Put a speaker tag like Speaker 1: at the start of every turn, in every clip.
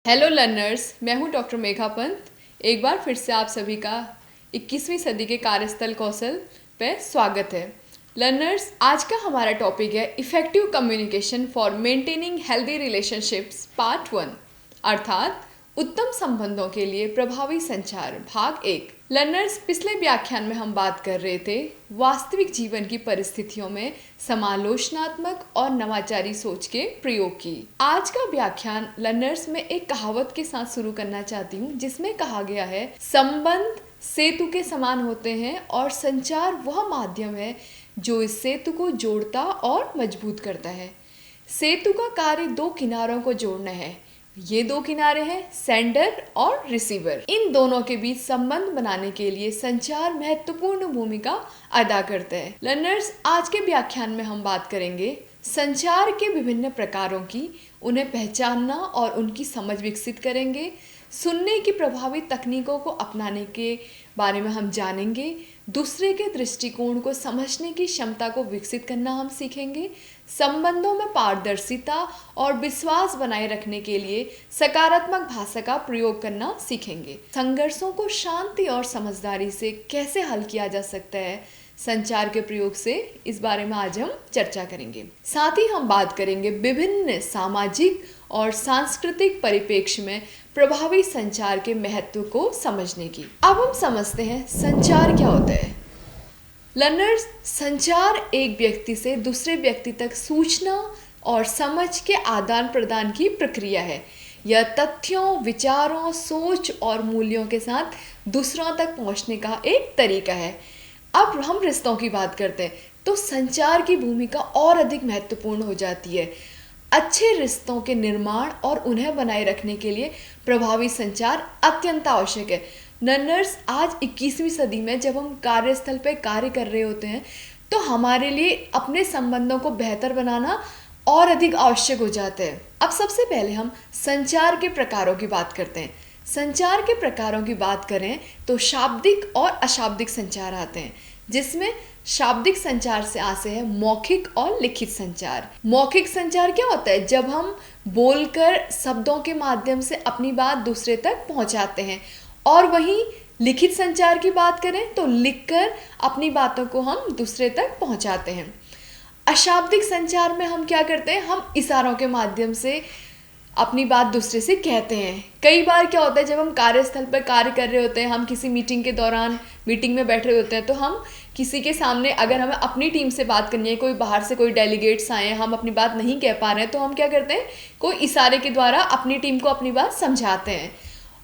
Speaker 1: Hello learners, मैं हूं doctor Megha Pant. एक बार फिर से आप सभी का 21वीं सदी के कार्यस्थल कौशल पे स्वागत है। लर्नर्स, आज का हमारा टॉपिक है effective communication for maintaining healthy relationships part 1, अर्थात उत्तम संबंधों के लिए प्रभावी संचार भाग 1। लर्नर्स, पिछले व्याख्यान में हम बात कर रहे थे वास्तविक जीवन की परिस्थितियों में समालोचनात्मक और नवाचारी सोच के प्रयोग की। आज का व्याख्यान लर्नर्स में एक कहावत के साथ शुरू करना चाहती हूँ, जिसमें कहा गया है, संबंध सेतु के समान होते हैं और संचार वह माध्यम है जो इस सेतु को जोड़ता और मजबूत करता है। सेतु का कार्य दो किनारों को जोड़ना है। ये दो किनारे हैं सेंडर और रिसीवर। इन दोनों के बीच संबंध बनाने के लिए संचार महत्वपूर्ण भूमिका अदा करते हैं। लर्नर्स, आज के व्याख्यान में हम बात करेंगे संचार के विभिन्न प्रकारों की, उन्हें पहचानना और उनकी समझ विकसित करेंगे। सुनने की प्रभावी तकनीकों को अपनाने के बारे में हम जानेंगे। दूसरे के दृष्टिकोण को समझने की क्षमता को विकसित करना हम सीखेंगे। संबंधों में पारदर्शिता और विश्वास बनाए रखने के लिए सकारात्मक भाषा का प्रयोग करना सीखेंगे। संघर्षों को शांति और समझदारी से कैसे हल किया जा सकता है संचार के प्रयोग से, इस बारे में आज हम चर्चा करेंगे। साथ ही हम बात करेंगे विभिन्न सामाजिक और सांस्कृतिक परिप्रेक्ष्य में प्रभावी संचार के महत्व को समझने की। अब हम समझते हैं संचार क्या होता है। लर्नर्स, संचार एक व्यक्ति से दूसरे व्यक्ति तक सूचना और समझ के आदान प्रदान की प्रक्रिया है। यह तथ्यों, विचारों, सोच और मूल्यों के साथ दूसरों तक पहुंचने का एक तरीका है। अब हम रिश्तों की बात करते हैं तो संचार की भूमिका और अधिक महत्वपूर्ण हो जाती है। अच्छे रिश्तों के निर्माण और उन्हें बनाए रखने के लिए प्रभावी संचार अत्यंत आवश्यक है। लर्नर्स, आज 21वीं सदी में जब हम कार्यस्थल पर कार्य कर रहे होते हैं तो हमारे लिए अपने संबंधों को बेहतर बनाना और अधिक आवश्यक हो जाता है। अब सबसे पहले हम संचार के प्रकारों की बात करते हैं। संचार के प्रकारों की बात करें तो शाब्दिक और अशाब्दिक संचार आते हैं, जिसमें शाब्दिक संचार से आते हैं मौखिक और लिखित संचार। मौखिक संचार क्या होता है? जब हम बोलकर शब्दों के माध्यम से अपनी बात दूसरे तक पहुंचाते हैं। और वहीं लिखित संचार की बात करें तो लिखकर अपनी बातों को हम दूसरे तक पहुंचाते हैं। अशाब्दिक संचार में हम क्या करते हैं? हम इशारों के माध्यम से अपनी बात दूसरे से कहते हैं। कई बार क्या होता है, जब हम कार्यस्थल पर कार्य कर रहे होते हैं, हम किसी मीटिंग के दौरान मीटिंग में बैठ रहे होते हैं, तो हम किसी के सामने अगर हमें अपनी टीम से बात करनी है, कोई बाहर से कोई डेलीगेट्स आए हैं, हम अपनी बात नहीं कह पा रहे हैं, तो हम क्या करते हैं, कोई इशारे के द्वारा अपनी टीम को अपनी बात समझाते हैं।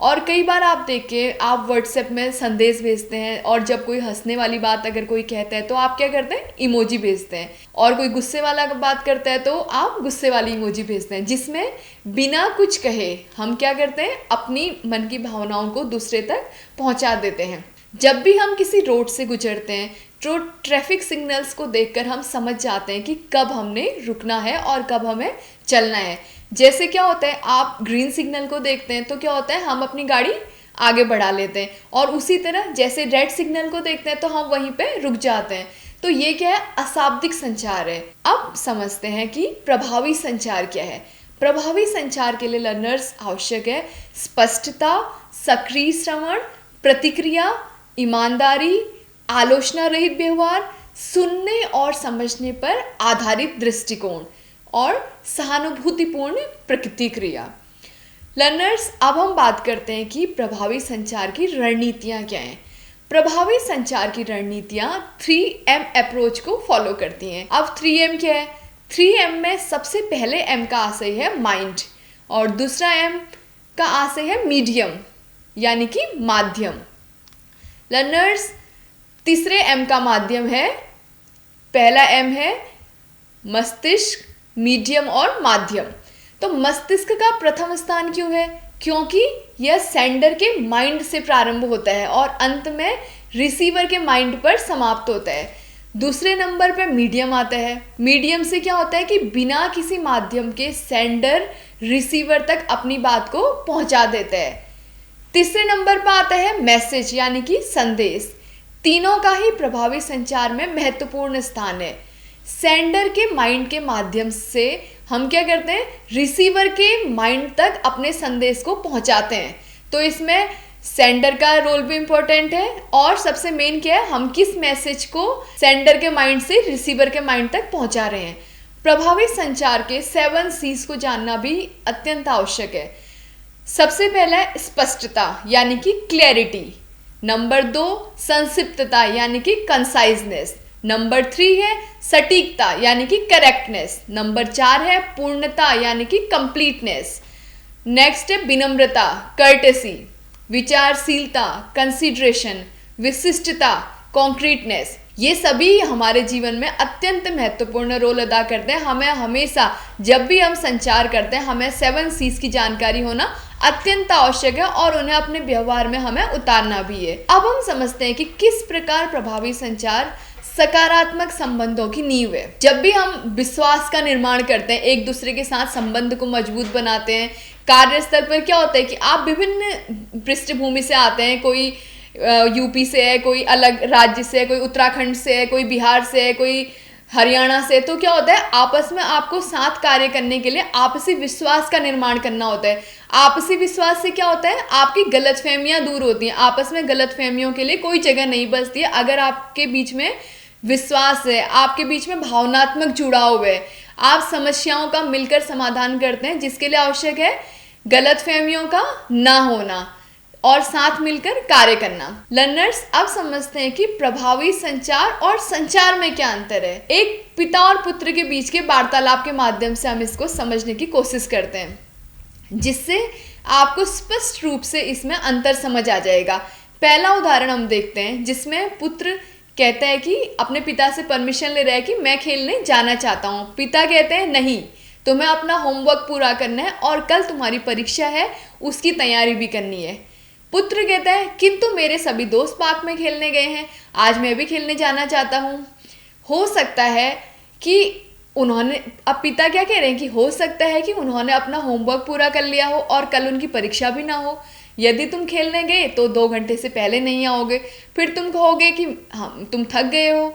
Speaker 1: और कई बार आप देखिए, आप व्हाट्सएप में संदेश भेजते हैं और जब कोई हंसने वाली बात अगर कोई कहता है तो आप क्या करते हैं, इमोजी भेजते हैं। और कोई गुस्से वाला बात करता है तो आप गुस्से वाली इमोजी भेजते हैं, जिसमें बिना कुछ कहे हम क्या करते हैं, अपनी मन की भावनाओं को दूसरे तक पहुंचा देते हैं। जब भी हम किसी रोड से गुजरते हैं तो ट्रैफिक सिग्नल्स को देखकर हम समझ जाते हैं कि कब हमने रुकना है और कब हमें चलना है। जैसे क्या होता है, आप ग्रीन सिग्नल को देखते हैं तो क्या होता है, हम अपनी गाड़ी आगे बढ़ा लेते हैं, और उसी तरह जैसे रेड सिग्नल को देखते हैं तो हम वहीं पे रुक जाते हैं। तो ये क्या है, अशाब्दिक संचार है। अब समझते हैं कि प्रभावी संचार क्या है। प्रभावी संचार के लिए लर्नर्स आवश्यक है स्पष्टता, सक्रिय श्रवण, प्रतिक्रिया, ईमानदारी, आलोचना रहित व्यवहार, सुनने और समझने पर आधारित दृष्टिकोण और सहानुभूतिपूर्ण प्रतिक्रिया। लर्नर्स, अब हम बात करते हैं कि प्रभावी संचार की रणनीतियाँ क्या हैं। प्रभावी संचार की रणनीतियाँ 3M अप्रोच को फॉलो करती हैं। अब 3M क्या है? 3M में सबसे पहले M का आशय है माइंड, और दूसरा M का आशय है मीडियम, यानी कि माध्यम। लर्नर्स, तीसरे M का माध्यम है, पहला M है मस्तिष्क, मीडियम और माध्यम। तो मस्तिष्क का प्रथम स्थान क्यों है? क्योंकि यह सेंडर के माइंड से प्रारंभ होता है और अंत में रिसीवर के माइंड पर समाप्त होता है। दूसरे नंबर पर मीडियम आता है। मीडियम से क्या होता है कि बिना किसी माध्यम के सेंडर रिसीवर तक अपनी बात को पहुंचा देता है। तीसरे नंबर पर आता है मैसेज, यानी कि संदेश। तीनों का ही प्रभावी संचार में महत्वपूर्ण स्थान है। सेंडर के माइंड के माध्यम से हम क्या करते हैं, रिसीवर के माइंड तक अपने संदेश को पहुंचाते हैं। तो इसमें सेंडर का रोल भी इम्पोर्टेंट है, और सबसे मेन क्या है, हम किस मैसेज को सेंडर के माइंड से रिसीवर के माइंड तक पहुंचा रहे हैं। प्रभावी संचार के 7 C's को जानना भी अत्यंत आवश्यक है। सबसे पहला है स्पष्टता यानी कि क्लैरिटी। नंबर 2 संक्षिप्तता यानी कि कंसाइजनेस। नंबर 3 है सटीकता यानी कि करेक्टनेस। नंबर 4 है पूर्णता यानी कि कंप्लीटनेस। नेक्स्ट है विनम्रता, कर्टेसी, विचारशीलता, कंसिडरेशन, विशिष्टता, कॉन्क्रीटनेस। ये सभी हमारे जीवन में अत्यंत महत्वपूर्ण रोल अदा करते हैं। हमें हमेशा जब भी हम संचार करते हैं, हमें 7 C's की जानकारी होना अत्यंत आवश्यक है, और उन्हें अपने व्यवहार में हमें उतारना भी है। अब हम समझते हैं कि किस प्रकार प्रभावी संचार सकारात्मक संबंधों की नींव है। जब भी हम विश्वास का निर्माण करते हैं, एक दूसरे के साथ संबंध को मजबूत बनाते हैं, कार्यस्थल पर क्या होता है कि आप विभिन्न पृष्ठभूमि से आते हैं, कोई यूपी से है, कोई अलग राज्य से है, कोई उत्तराखंड से है, कोई बिहार से है, कोई हरियाणा से। तो क्या होता है, आपस में आपको साथ कार्य करने के लिए आपसी विश्वास का निर्माण करना होता है। आपसी विश्वास से क्या होता है, आपकी गलतफहमियां दूर होती हैं। आपस में गलतफहमियों के लिए कोई जगह नहीं बचती है। अगर आपके बीच में विश्वास है, आपके बीच में भावनात्मक जुड़ाव है, आप समस्याओं का मिलकर समाधान करते हैं, जिसके लिए आवश्यक है गलतफहमियों का ना होना और साथ मिलकर कार्य करना। लर्नर्स, अब समझते हैं कि प्रभावी संचार और संचार में क्या अंतर है। एक पिता और पुत्र के बीच के वार्तालाप के माध्यम से हम इसको समझने की कोशिश करते हैं, जिससे आपको स्पष्ट रूप से इसमें अंतर समझ आ जाएगा। पहला उदाहरण हम देखते हैं, जिसमें पुत्र कहता है कि अपने पिता से परमिशन ले रहा है कि मैं खेलने जाना चाहता हूँ। पिता कहते हैं नहीं, तुम्हें अपना होमवर्क पूरा करना है और कल तुम्हारी परीक्षा है, उसकी तैयारी भी करनी है। पुत्र कहता है किंतु मेरे सभी दोस्त पार्क में खेलने गए हैं, आज मैं भी खेलने जाना चाहता हूँ। हो सकता है कि उन्होंने, अब पिता क्या कह रहे हैं कि हो सकता है कि उन्होंने अपना होमवर्क पूरा कर लिया हो और कल उनकी परीक्षा भी ना हो। यदि तुम खेलने गए तो 2 घंटे से पहले नहीं आओगे, फिर तुम कहोगे कि हम तुम थक गए हो,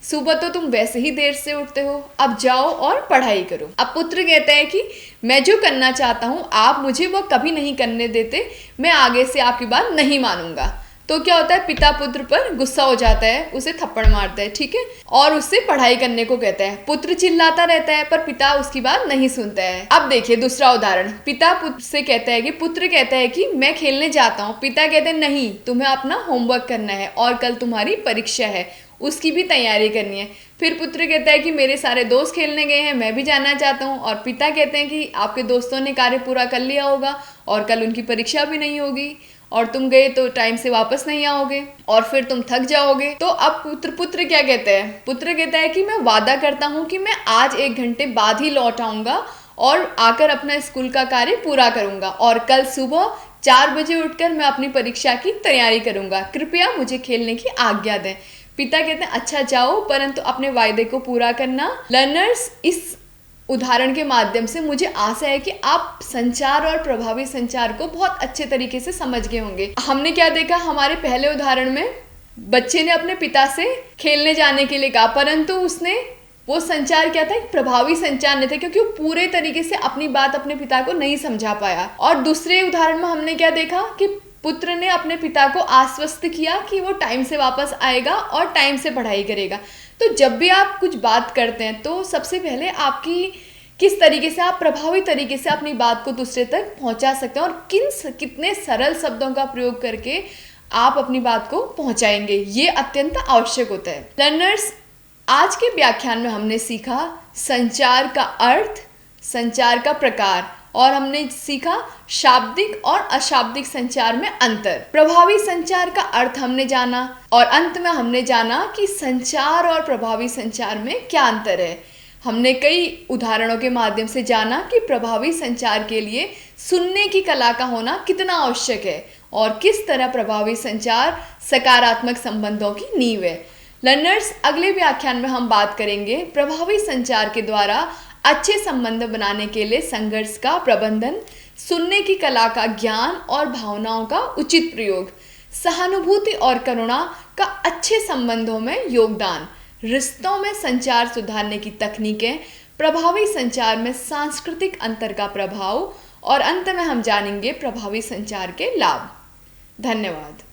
Speaker 1: सुबह तो तुम वैसे ही देर से उठते हो, अब जाओ और पढ़ाई करो। अब पुत्र कहता है कि मैं जो करना चाहता हूँ आप मुझे वो कभी नहीं करने देते, मैं आगे से आपकी बात नहीं मानूंगा। तो क्या होता है, पिता पुत्र पर गुस्सा हो जाता है, उसे थप्पड़ मारता है, ठीक है, और उससे पढ़ाई करने को कहता है। पुत्र चिल्लाता रहता है पर पिता उसकी बात नहीं सुनता है। अब देखिए दूसरा उदाहरण, पिता पुत्र से कहता है कि पुत्र कहता है कि मैं खेलने जाता हूँ। पिता कहते हैं नहीं, तुम्हें अपना होमवर्क करना है और कल तुम्हारी परीक्षा है, उसकी भी तैयारी करनी है। फिर पुत्र कहता है कि मेरे सारे दोस्त खेलने गए हैं, मैं भी जाना चाहता हूँ। और पिता कहते हैं कि आपके दोस्तों ने कार्य पूरा कर लिया होगा और कल उनकी परीक्षा भी नहीं होगी, और तुम गए तो टाइम से वापस नहीं आओगे और फिर तुम थक जाओगे। तो अब पुत्र क्या कहते हैं, पुत्र कहता है कि मैं वादा करता हूँ कि मैं आज 1 घंटे बाद ही लौट आऊँगा और आकर अपना स्कूल का कार्य पूरा करूँगा, और कल सुबह 4 बजे उठकर मैं अपनी परीक्षा की तैयारी करूँगा, कृपया मुझे खेलने की आज्ञा दें। पिता कहते हैं अच्छा जाओ, परंतु अपने वायदे को पूरा करना। लर्नर्स, इस उदाहरण के माध्यम से मुझे आशा है कि आप संचार और प्रभावी संचार को बहुत अच्छे तरीके से समझ गए होंगे। हमने क्या देखा, हमारे पहले उदाहरण में बच्चे ने अपने पिता से खेलने जाने के लिए कहा, परंतु उसने वो संचार क्या था, प्रभावी संचार नहीं था, क्योंकि वो पूरे तरीके से अपनी बात अपने पिता को नहीं समझा पाया। और दूसरे उदाहरण में हमने क्या देखा कि पुत्र ने अपने पिता को आश्वस्त किया कि वो टाइम से वापस आएगा और टाइम से पढ़ाई करेगा। तो जब भी आप कुछ बात करते हैं तो सबसे पहले आपकी किस तरीके से आप प्रभावी तरीके से अपनी बात को दूसरे तक पहुंचा सकते हैं और कितने सरल शब्दों का प्रयोग करके आप अपनी बात को पहुंचाएंगे, ये अत्यंत आवश्यक होता है। लर्नर्स, आज के व्याख्यान में हमने सीखा संचार का अर्थ, संचार का प्रकार, और हमने सीखा शाब्दिक और अशाब्दिक संचार में अंतर। प्रभावी संचार का अर्थ हमने जाना और अंत में हमने जाना कि संचार और प्रभावी संचार में क्या अंतर है। हमने कई उदाहरणों के माध्यम से जाना कि प्रभावी संचार के लिए सुनने की कला का होना कितना आवश्यक है और किस तरह प्रभावी संचार सकारात्मक संबंधों की नींव है। लर्नर्स, अगले व्याख्यान में हम बात करेंगे प्रभावी संचार के द्वारा अच्छे संबंध बनाने के लिए संघर्ष का प्रबंधन, सुनने की कला का ज्ञान और भावनाओं का उचित प्रयोग, सहानुभूति और करुणा का अच्छे संबंधों में योगदान, रिश्तों में संचार सुधारने की तकनीकें, प्रभावी संचार में सांस्कृतिक अंतर का प्रभाव और अंत में हम जानेंगे प्रभावी संचार के लाभ। धन्यवाद।